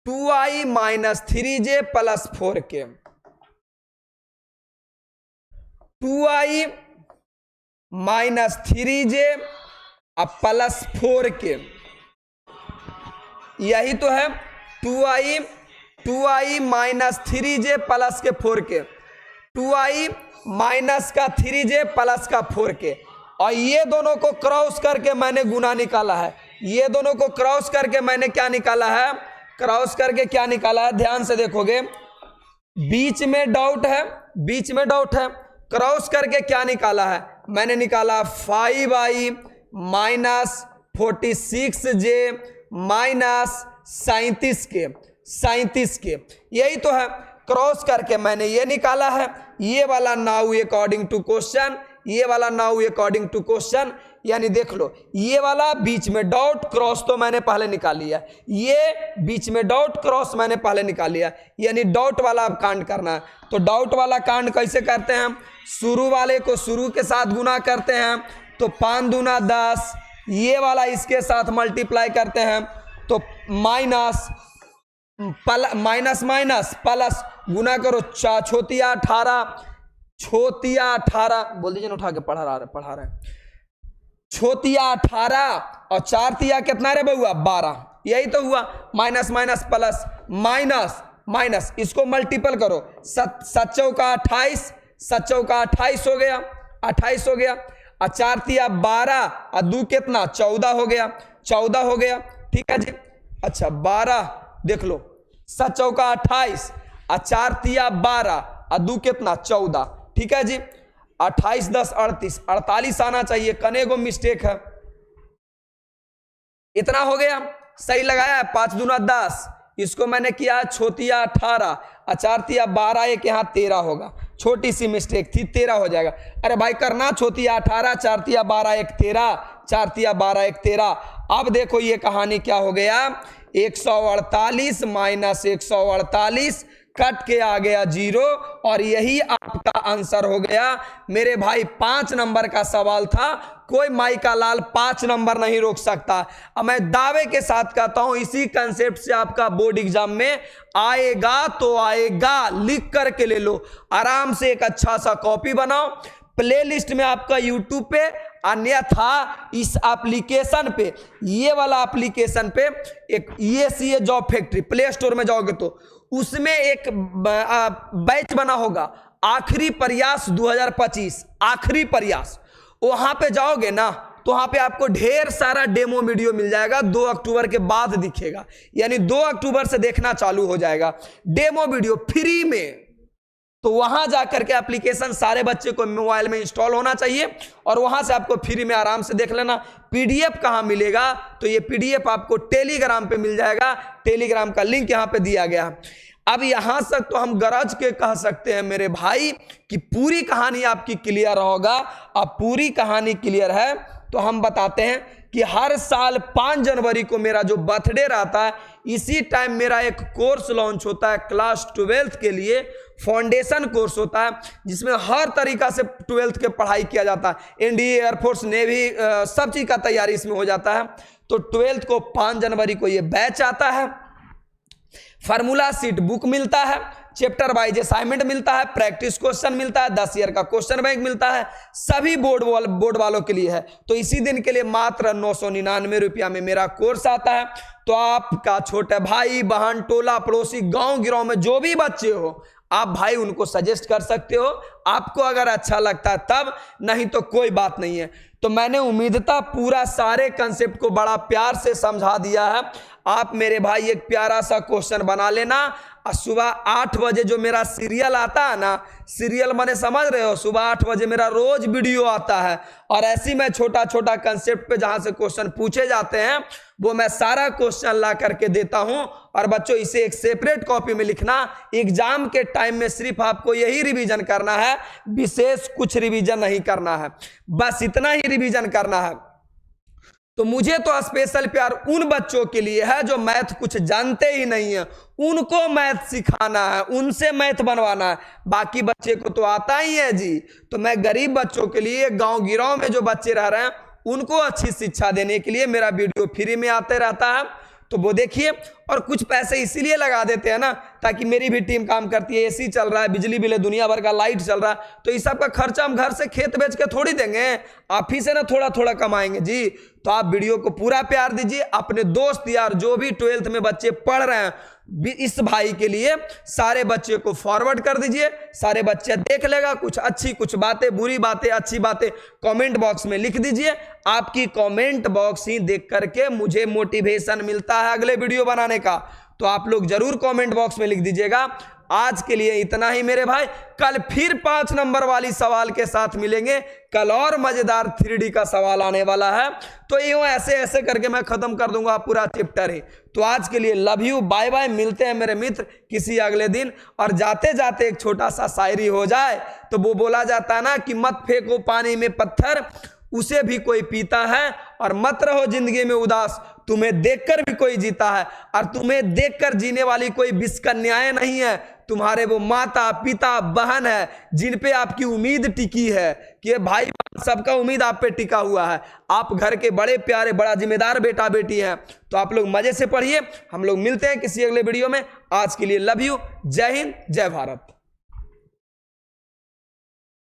2i minus 3j plus 4k, 2i minus 3j अब प्लस 4k, यही तो है 2i माइनस 3j प्लस के 4k, 2i माइनस का 3j प्लस का 4k। और ये दोनों को क्रॉस करके मैंने गुना निकाला है, ये दोनों को क्रॉस करके मैंने क्या निकाला है? क्रॉस करके क्या निकाला है? ध्यान से देखोगे, बीच में डॉट है, बीच में डॉट है, क्रॉस करके क्या निकाला है? मैंने निकाला 5i माइनस 46j माइनस 37 के, यही तो है। क्रॉस करके मैंने ये निकाला है, ये वाला नाउ अकॉर्डिंग टू क्वेश्चन, ये वाला नाउ अकॉर्डिंग टू क्वेश्चन, यानी देख लो ये वाला बीच में डॉट क्रॉस तो मैंने पहले निकाल लिया, ये बीच में डॉट क्रॉस मैंने पहले निकाल लिया, यानी डॉट वाला अब कांड करना है। तो डॉट वाला कांड कैसे करते हैं हम? शुरू वाले को शुरू के साथ गुना करते हैं तो 5 दूना 10, ये वाला इसके साथ मल्टीप्लाई करते हैं तो माइनस माइनस प्लस, गुना करो छोतिया 18 बोल दीजिए ना, उठा के पढ़ा रहे छोतिया 18 और 4 तिया कितना रे बउआ? 12, यही तो हुआ। Minus minus plus minus minus, इसको मल्टीपल करो, 7 चौका 28, 7 चौका 28 हो गया, 28 हो गया, और 4 तिया 12 और 2 कितना? 14 हो गया, 14 हो गया, ठीक है जी। अच्छा 12 देख लो, 7 चौका 28 और 4 तिया 12 और 2 कितना? 14, ठीक है जी। 28 10 38, 48 आना चाहिए, कने को मिस्टेक है। इतना हो गया, सही लगाया है। 5 दूना 10, इसको मैंने किया छोतिया 18, 4 तिया 12, एक यहाँ 13 होगा, छोटी सी मिस्टेक थी, 13 हो जाएगा। अरे भाई करना छोतिया 18, 4 तिया 12 एक 13, 4 तिया 12 एक 13। अब देखो ये कहानी क्या हो गया, 148 माइनस 148 कट के आ गया 0, और यही आपका आंसर हो गया मेरे भाई। 5 नंबर का सवाल था, कोई माई का लाल 5 नंबर नहीं रोक सकता। अब मैं दावे के साथ कहता हूं इसी कंसेप्ट से आपका बोर्ड एग्जाम में आएगा तो आएगा, लिख करके ले लो, आराम से एक अच्छा सा कॉपी बनाओ, प्लेलिस्ट में आपका यूट्यूब पे, अन्यथा इस एप्लीकेशन पे, ये वाला एप्लीकेशन पे एक EACA job factory, play store में जाओगे तो उसमें एक बैच बना होगा, आखिरी प्रयास 2025, आखिरी प्रयास। वहां पे जाओगे ना तो वहां पे आपको ढेर सारा डेमो वीडियो मिल जाएगा, 2 अक्टूबर के बाद दिखेगा, यानी 2 अक्टूबर से देखना चालू हो जाएगा डेमो वीडियो फ्री में। तो वहां जाकर के एप्लीकेशन सारे बच्चे को मोबाइल में इंस्टॉल होना चाहिए, और वहां से आपको फ्री में आराम से देख लेना। PDF कहां मिलेगा, तो ये PDF आपको टेलीग्राम पे मिल जाएगा, टेलीग्राम का लिंक यहां पे दिया गया। अब यहां तक तो हम गरज के कह सकते हैं मेरे भाई कि पूरी कहानी आपकी क्लियर होगा। अब पूरी कहानी क्लियर है तो हम बताते हैं कि हर साल 5 जनवरी को मेरा जो बर्थडे रहता है, इसी टाइम मेरा एक कोर्स लॉन्च होता है क्लास 12th के लिए, फाउंडेशन कोर्स होता है, जिसमें हर तरीका से 12th के पढ़ाई किया जाता है, NDA, एयरफोर्स, नेवी, सब चीज़ का तैयारी इसमें हो जाता है। तो 12th को 5 जनवरी को ये बैच आता है, फार्मूला सीट बुक मिलता है, चैप्टर वाइज असाइनमेंट मिलता है, प्रैक्टिस क्वेश्चन मिलता है, 10 ईयर का क्वेश्चन बैंक मिलता है, सभी बोर्ड वालों के लिए है। तो इसी दिन के लिए मात्र 999 रुपया में मेरा कोर्स आता है। तो आपका छोटे भाई बहन, टोला पड़ोसी, गांव गिराव में जो भी बच्चे हो, आप भाई उनको सजेस्ट कर सकते हो, आपको अगर अच्छा लगता है तब, नहीं तो कोई बात नहीं है। तो मैंने उम्मीदता पूरा सारे कंसेप्ट को बड़ा प्यार से समझा दिया है। आप मेरे भाई एक प्यारा सा क्वेश्चन बना लेना, और सुबह 8 बजे जो मेरा सीरियल आता है ना, सीरियल मैंने समझ रहे हो, सुबह 8 बजे मेरा रोज वीडियो आता है, और ऐसी मैं छोटा छोटा कंसेप्ट पे जहां से क्वेश्चन पूछे जाते हैं वो मैं सारा क्वेश्चन ला करके देता हूं। और बच्चों इसे एक सेपरेट कॉपी में लिखना, एग्जाम के टाइम में सिर्फ आपको यही रिवीजन करना है, विशेष कुछ रिवीजन नहीं करना है, बस इतना ही रिवीजन करना है। तो मुझे तो स्पेशल प्यार उन बच्चों के लिए है जो मैथ कुछ जानते ही नहीं है, उनको मैथ सिखाना है, उनसे मैथ बनवाना है, बाकी बच्चे को तो आता ही है जी। तो मैं गरीब बच्चों के लिए, गांव गिराव में जो बच्चे रह रहे हैं, उनको अच्छी शिक्षा देने के लिए मेरा वीडियो फ्री में आते रहता है। तो वो देखिए, और कुछ पैसे इसीलिए लगा देते हैं ना, ताकि मेरी भी टीम काम करती है, AC चल रहा है, बिजली बिल है, दुनिया भर का लाइट चल रहा है, तो इस सब का खर्चा हम घर से खेत बेच के थोड़ी देंगे, आप ही से ना थोड़ा थोड़ा कमाएंगे जी। तो आप वीडियो को पूरा प्यार दीजिए, अपने दोस्त यार जो भी 12th में बच्चे पढ़ रहे हैं, इस भाई के लिए सारे बच्चे को फॉरवर्ड कर दीजिए, सारे बच्चे देख लेगा, कुछ अच्छी, कुछ बातें, बुरी बातें, अच्छी बातें कमेंट बॉक्स में लिख दीजिए। आपकी कमेंट बॉक्स ही देख करके मुझे मोटिवेशन मिलता है अगले वीडियो बनाने का। तो आप लोग जरूर कमेंट बॉक्स में लिख दीजिएगा। आज के लिए इतना ही मेरे भाई, कल फिर 5 नंबर वाली सवाल के साथ मिलेंगे। कल और मजेदार 3D का सवाल आने वाला है, तो यूं ऐसे ऐसे करके मैं खत्म कर दूंगा पूरा चैप्टर ही। तो आज के लिए लव यू, बाय बाय, मिलते हैं मेरे मित्र किसी अगले दिन। और जाते जाते एक छोटा सा शायरी हो जाए, तो वो बोला जाता है ना कि मत फेंको पानी में पत्थर, उसे भी कोई पीता है, और मत रहो जिंदगी में उदास, तुम्हें देखकर भी कोई जीता है, और तुम्हें देखकर जीने वाली कोई विषकन्याएं नहीं है, तुम्हारे वो माता पिता बहन है जिन पे आपकी उम्मीद टिकी है, कि भाई सबका उम्मीद आप पे टिका हुआ है, आप घर के बड़े प्यारे बड़ा जिम्मेदार बेटा बेटी हैं। तो आप लोग मजे से पढ़िए, हम लोग मिलते हैं किसी अगले वीडियो में। आज के लिए लव यू, जय हिंद, जय भारत।